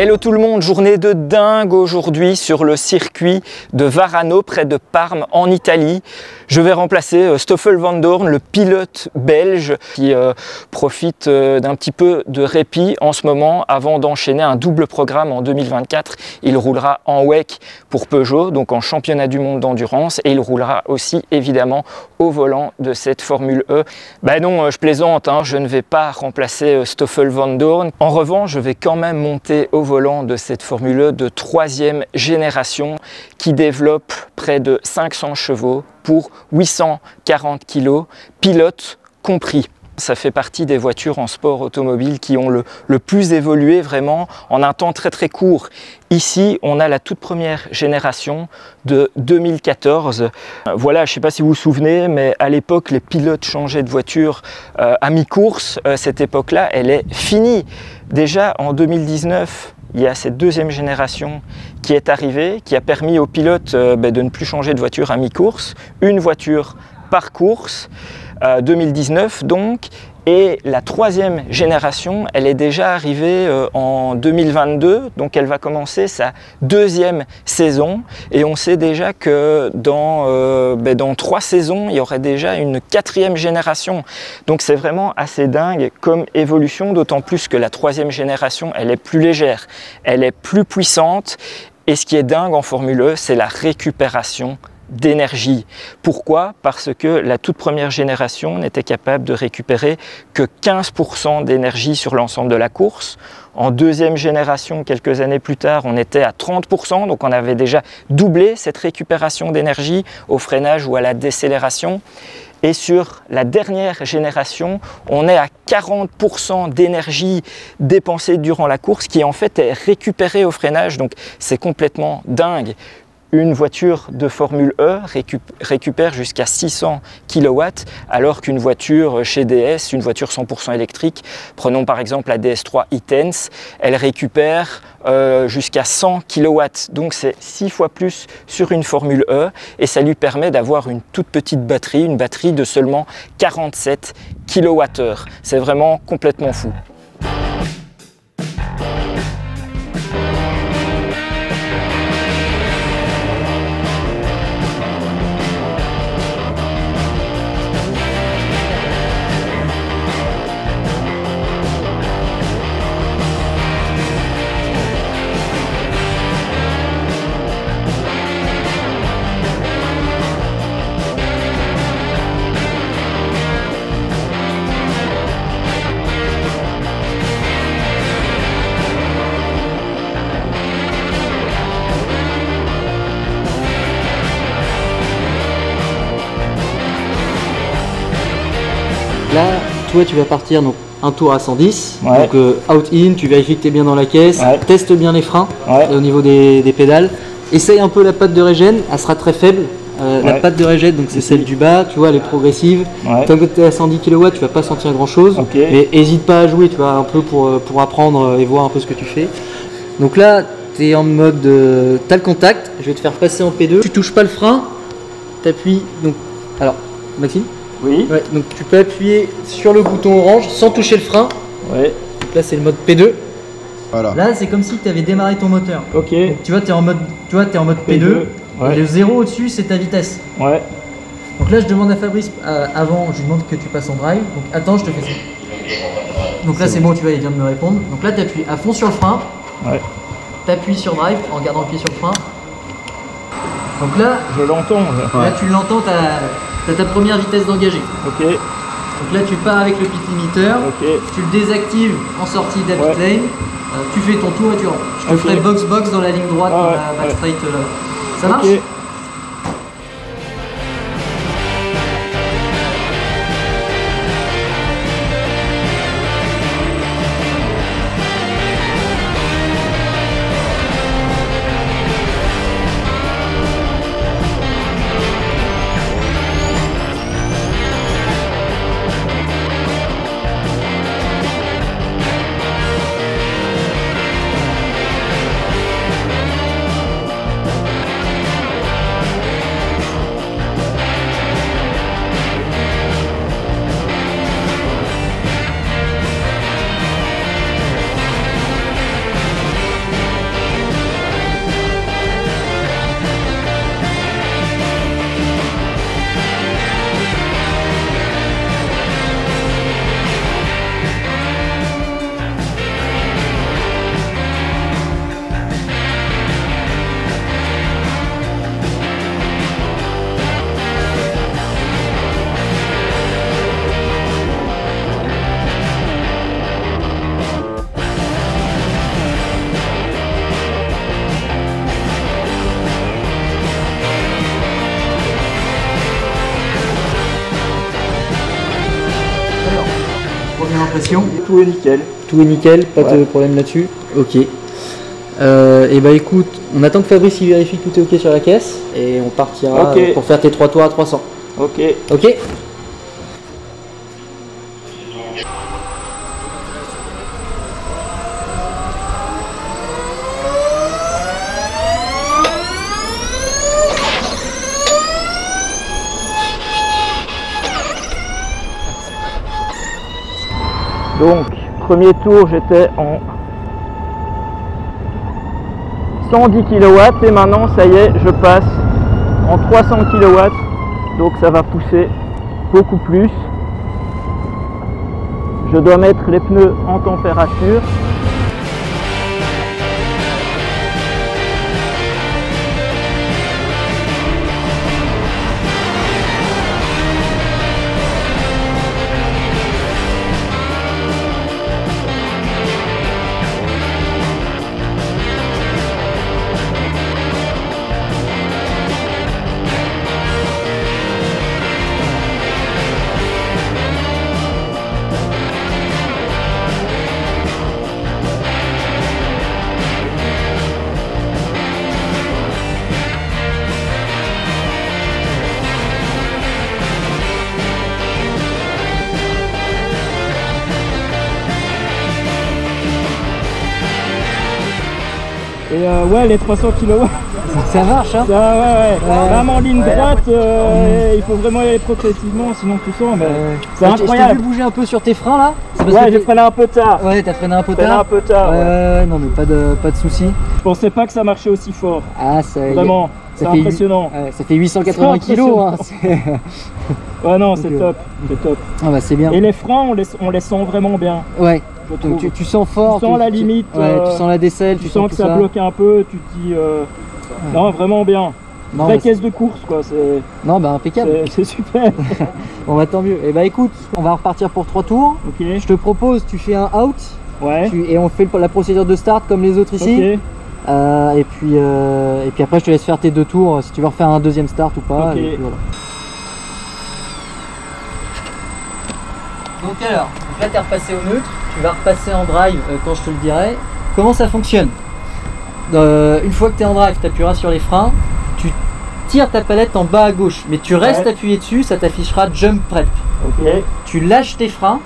Hello tout le monde, journée de dingue aujourd'hui sur le circuit de Varano près de Parme en Italie. Je vais remplacer Stoffel Vandoorne, le pilote belge qui profite d'un petit peu de répit en ce moment avant d'enchaîner un double programme en 2024. Il roulera en WEC pour Peugeot, donc en championnat du monde d'endurance, et il roulera aussi évidemment au volant de cette Formule E. Ben non, je plaisante, hein, je ne vais pas remplacer Stoffel Vandoorne. En revanche, je vais quand même monter au volant de cette Formule E de 3e génération qui développe près de 500 chevaux pour 840 kg, pilote compris. Ça fait partie des voitures en sport automobile qui ont le plus évolué vraiment en un temps très court. Ici, on a la toute première génération de 2014. Voilà, je ne sais pas si vous vous souvenez, mais à l'époque, les pilotes changeaient de voiture à mi-course. Cette époque-là, elle est finie. Déjà en 2019, il y a cette deuxième génération qui est arrivée, qui a permis aux pilotes de ne plus changer de voiture à mi-course. Une voiture par course, 2019 donc, et la troisième génération, elle est déjà arrivée en 2022, donc elle va commencer sa deuxième saison, et on sait déjà que dans 3 saisons, il y aurait déjà une 4e génération. Donc c'est vraiment assez dingue comme évolution, d'autant plus que la 3e génération, elle est plus légère, elle est plus puissante, et ce qui est dingue en Formule E, c'est la récupération d'énergie. Pourquoi? Parce que la toute première génération n'était capable de récupérer que 15% d'énergie sur l'ensemble de la course. En deuxième génération, quelques années plus tard, on était à 30%, donc on avait déjà doublé cette récupération d'énergie au freinage ou à la décélération. Et sur la dernière génération, on est à 40% d'énergie dépensée durant la course qui en fait est récupérée au freinage, donc c'est complètement dingue. Une voiture de Formule E récupère jusqu'à 600 kW, alors qu'une voiture chez DS, une voiture 100% électrique, prenons par exemple la DS3 e-Tense, elle récupère jusqu'à 100 kW. Donc c'est 6 fois plus sur une Formule E, et ça lui permet d'avoir une toute petite batterie, une batterie de seulement 47 kWh. C'est vraiment complètement fou. Là, toi, tu vas partir donc un tour à 110, ouais. Donc out-in, tu vérifies que tu es bien dans la caisse, ouais. Teste bien les freins, ouais. Au niveau des pédales. Essaye un peu la patte de régène, elle sera très faible. Ouais. La patte de régène, donc c'est celle du bas, tu vois, elle est progressive. Ouais. Tant que tu es à 110 kW, tu vas pas sentir grand chose. Okay. Mais n'hésite pas à jouer, tu vois, un peu pour apprendre et voir un peu ce que tu fais. Donc là, tu es en mode, tu as le contact, je vais te faire passer en P2. Tu touches pas le frein, tu appuies. Donc, alors, Maxime? Oui. Ouais, donc tu peux appuyer sur le bouton orange sans toucher le frein. Ouais. Donc là c'est le mode P2. Voilà. Là c'est comme si tu avais démarré ton moteur. Ok. Donc, tu vois tu es en mode P2. Ouais. Et le 0 au-dessus c'est ta vitesse. Ouais. Donc là je demande à Fabrice avant, je lui demande que tu passes en drive. Donc attends, je te fais ça. Donc là c'est bon, tu vois, il vient de me répondre. Donc là tu appuies à fond sur le frein. Ouais. Tu appuies sur drive en gardant le pied sur le frein. Donc là, je l'entends. Là tu l'entends, tu as ta première vitesse d'engagé. Ok. Donc là tu pars avec le pit limiteur. Ok. Tu le désactives en sortie d'habit lane. Tu fais ton tour et tu rentres. Je te ferai box-box dans la ligne droite, dans la back straight. Ça marche? finition? Tout est nickel. Tout est nickel, pas de problème là-dessus. Ok. Et bah écoute, on attend que Fabrice il vérifie que tout est ok sur la caisse et on partira pour faire tes 3 tours à 300. Ok. Ok. Donc, premier tour, j'étais en 110 kW et maintenant, ça y est, je passe en 300 kW. Donc, ça va pousser beaucoup plus. Je dois mettre les pneus en température. Et ouais, les 300 kW. Ça marche, hein? Ça, ouais. Même en ligne droite, il faut vraiment y aller progressivement, sinon tu sens, mais c'est incroyable. Je t'ai vu bouger un peu sur tes freins là? Ouais, j'ai freiné un peu tard. Ouais, t'as freiné un peu tard. Non, mais pas de soucis. Je pensais pas que ça marchait aussi fort. Ah, ça vraiment, c'est impressionnant. Ça fait 880 kg. Hein. Ouais, non, c'est top. C'est top. Ah, bah, c'est bien. Et les freins, on les sent vraiment bien. Ouais. Donc tu sens fort, tu sens la limite, tu sens la décelle, tu sens que ça bloque un peu, tu te dis non, vraiment bien. Vraie caisse de course quoi, non, bah impeccable. C'est super. On va tant mieux. Et bah écoute, on va repartir pour 3 tours. Ok. Je te propose, tu fais un out. Ouais. Et on fait la procédure de start comme les autres ici. Okay. Et puis après je te laisse faire tes 2 tours si tu veux refaire un deuxième start ou pas. Okay. Et puis voilà. Donc alors, là tu es repassé au neutre, tu vas repasser en drive quand je te le dirai. Comment ça fonctionne? Une fois que tu es en drive, tu appuieras sur les freins, tu tires ta palette en bas à gauche, mais tu restes appuyé dessus, ça t'affichera Jump Prep. Okay. Tu lâches tes freins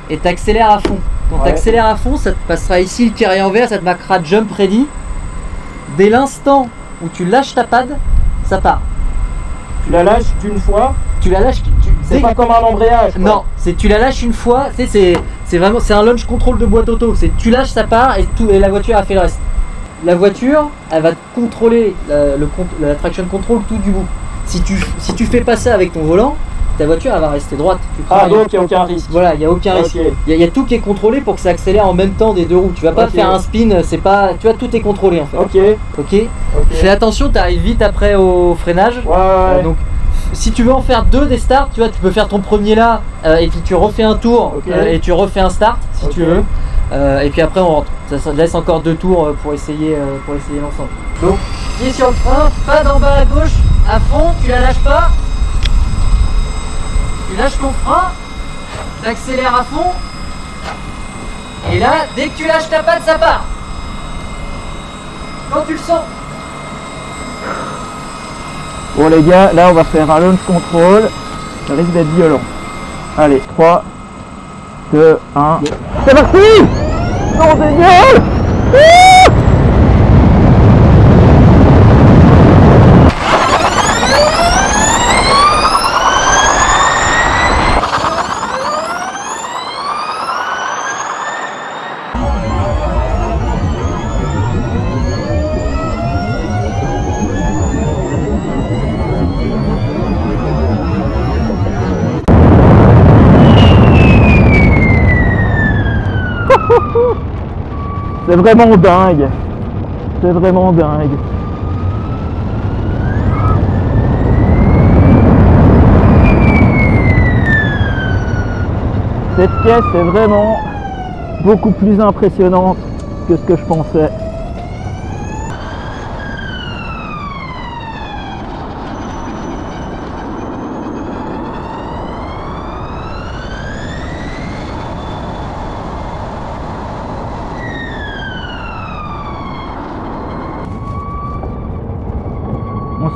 et tu accélères à fond. Quand tu accélères à fond, ça te passera ici le carré en vert, ça te marquera Jump Ready. Dès l'instant où tu lâches ta pad, ça part. Tu la lâches d'une fois? Tu la lâches. C'est pas comme un embrayage. Quoi. Non, tu la lâches une fois. C'est vraiment un launch control de boîte auto. Tu lâches, ça part et la voiture a fait le reste. La voiture, elle va contrôler la traction control tout du bout. Si tu fais pas ça avec ton volant, ta voiture elle va rester droite. Donc il n'y a aucun risque. Voilà, il n'y a aucun risque. Il y a tout qui est contrôlé pour que ça accélère en même temps des 2 roues. Tu vas pas faire un spin, c'est pas. Tu vois, tout est contrôlé en fait. Ok. Fais attention, tu arrives vite après au freinage. Donc si tu veux en faire 2 des starts, tu vois, tu peux faire ton premier là et puis tu refais un tour et tu refais un start si tu veux. Et puis après on rentre. Ça laisse encore 2 tours pour essayer l'ensemble. Donc pied sur le frein, pas d'en bas à gauche, à fond, tu la lâches pas. Tu lâches ton frein, tu accélères à fond. Et là, dès que tu lâches ta patte, ça part. Quand tu le sens. Bon les gars, là on va faire un launch control. Ça risque d'être violent. Allez, 3, 2, 1. C'est parti! Non, génial! C'est vraiment dingue. C'est vraiment dingue. Cette pièce est vraiment beaucoup plus impressionnante que ce que je pensais.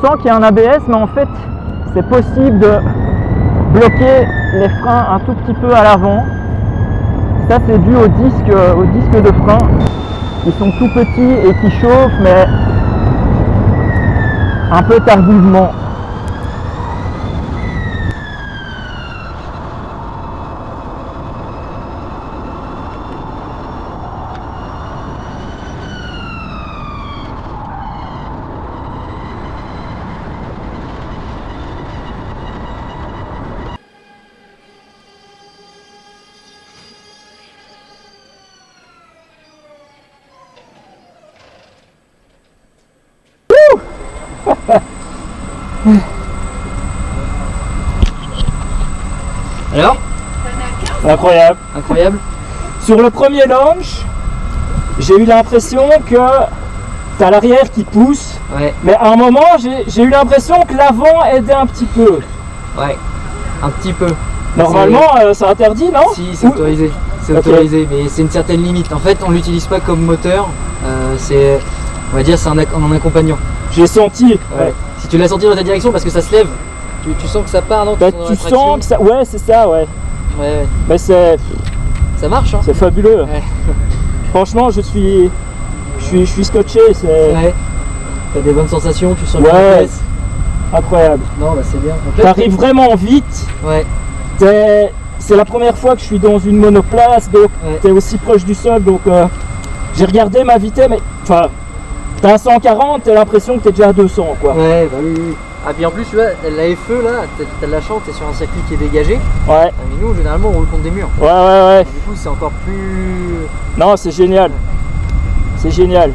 sent qu'il y a un ABS, mais en fait c'est possible de bloquer les freins un tout petit peu à l'avant. Ça c'est dû au disque de frein. Ils sont tout petits et qui chauffent, mais un peu tardivement. Alors? Incroyable. Incroyable. Sur le premier launch, j'ai eu l'impression que t'as l'arrière qui pousse, Ouais. mais à un moment j'ai eu l'impression que l'avant aidait un petit peu. Ouais. Un petit peu. Normalement c'est interdit, non? Si, c'est autorisé. C'est autorisé, mais c'est une certaine limite. En fait, on l'utilise pas comme moteur. On va dire, c'est un accompagnant. J'ai senti. Ouais. Si tu l'as senti dans ta direction, parce que ça se lève, tu sens que ça part, non? Bah, tu sens que ça. Ouais, c'est ça, ouais. Ouais. Mais c'est. Ça marche, hein? C'est fabuleux. Ouais. Franchement, je suis scotché. Ouais. T'as des bonnes sensations, tu sens ouais. le Incroyable. Non, bah c'est bien. T'arrives vraiment vite. Ouais. C'est la première fois que je suis dans une monoplace, donc t'es aussi proche du sol, donc j'ai regardé ma vitesse, mais enfin, t'as 140, t'as l'impression que t'es déjà à 200, quoi. Ouais, bah oui. Ah, puis en plus, tu vois, la FE là, t'as de la chance, t'es sur un circuit qui est dégagé. Ouais. Mais nous, généralement, on roule contre des murs. Ouais. Et du coup, c'est encore plus. Non, c'est génial. C'est génial.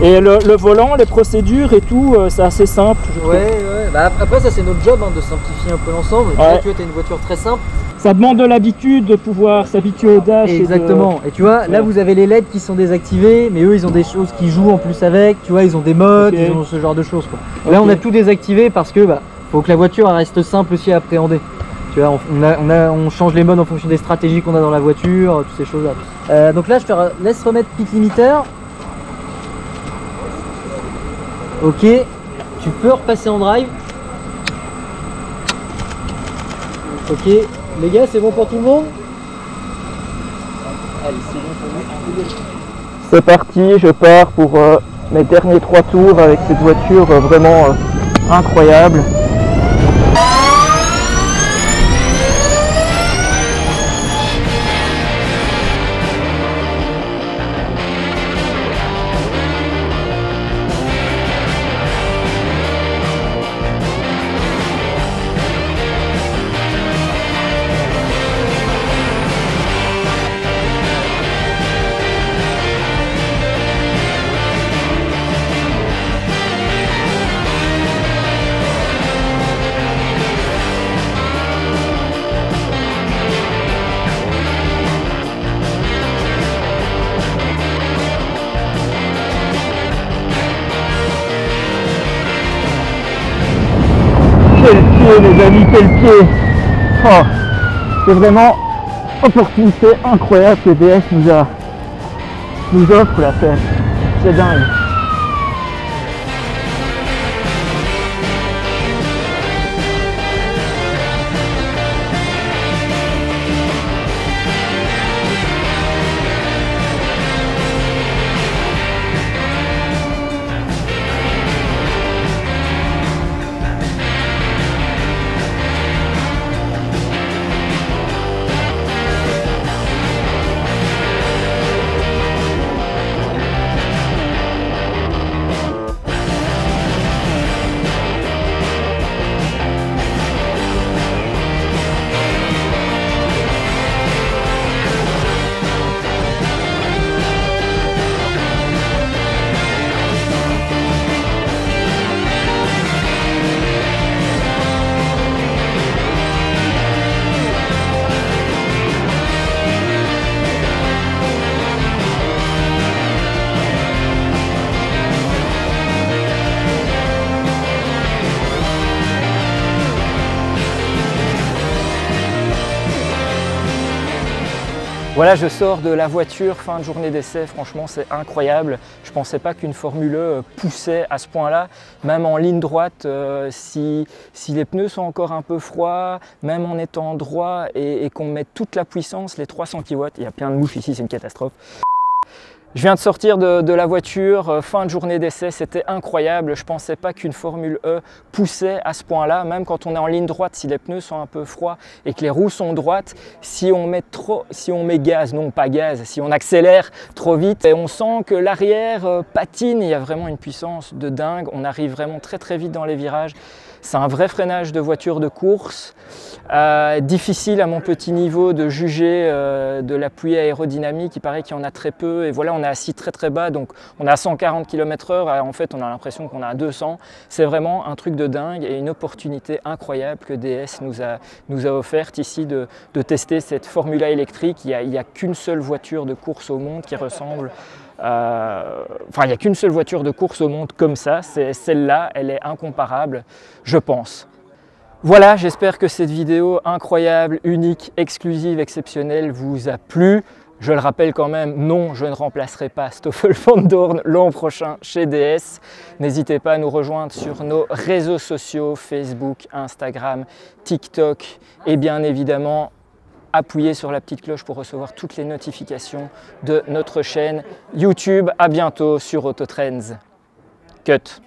Et le volant, les procédures et tout, c'est assez simple, je trouve. Ouais. Bah, après, ça, c'est notre job, hein, de simplifier un peu l'ensemble. Ouais. Là, tu vois, t'as une voiture très simple. Ça demande de l'habitude de pouvoir s'habituer au dash. Exactement. Et tu vois, là, vous avez les LED qui sont désactivés, mais eux, ils ont des choses qui jouent en plus avec. Tu vois, ils ont des modes, ils ont ce genre de choses, quoi. Là, on a tout désactivé parce que faut que la voiture reste simple aussi à appréhender. Tu vois, on change les modes en fonction des stratégies qu'on a dans la voiture, toutes ces choses-là. Donc là, je te laisse remettre pit limiter. Ok, tu peux repasser en drive. Ok, les gars, c'est bon pour tout le monde? Allez, c'est bon pour nous. C'est parti, je pars pour mes derniers 3 tours avec cette voiture vraiment incroyable. Quel pied les amis, quel pied! Oh, c'est vraiment opportunité incroyable que DS nous offre la fête. C'est dingue. Voilà, je sors de la voiture, fin de journée d'essai, franchement c'est incroyable. Je ne pensais pas qu'une Formule E poussait à ce point-là, même en ligne droite, si les pneus sont encore un peu froids, même en étant droit et qu'on met toute la puissance, les 300 kW, il y a plein de mouches ici, c'est une catastrophe. Je viens de sortir de la voiture, fin de journée d'essai, c'était incroyable. Je ne pensais pas qu'une Formule E poussait à ce point-là, même quand on est en ligne droite, si les pneus sont un peu froids et que les roues sont droites, si on met gaz, non pas gaz, si on accélère trop vite, et on sent que l'arrière patine, il y a vraiment une puissance de dingue, on arrive vraiment très très vite dans les virages. C'est un vrai freinage de voiture de course. Difficile à mon petit niveau de juger de l'appui aérodynamique, il paraît qu'il y en a très peu et voilà, on est assis très très bas, donc on est à 140 km/h, en fait on a l'impression qu'on est à 200. C'est vraiment un truc de dingue et une opportunité incroyable que DS nous a offerte ici de tester cette Formula électrique. Il n'y a qu'une seule voiture de course au monde qui ressemble il n'y a qu'une seule voiture de course au monde comme ça, c'est celle-là, elle est incomparable, je pense. Voilà, j'espère que cette vidéo incroyable, unique, exclusive, exceptionnelle vous a plu. Je le rappelle quand même, non, je ne remplacerai pas Stoffel Vandoorne l'an prochain chez DS. N'hésitez pas à nous rejoindre sur nos réseaux sociaux, Facebook, Instagram, TikTok et bien évidemment, appuyez sur la petite cloche pour recevoir toutes les notifications de notre chaîne YouTube. À bientôt sur Autotrends. Cut.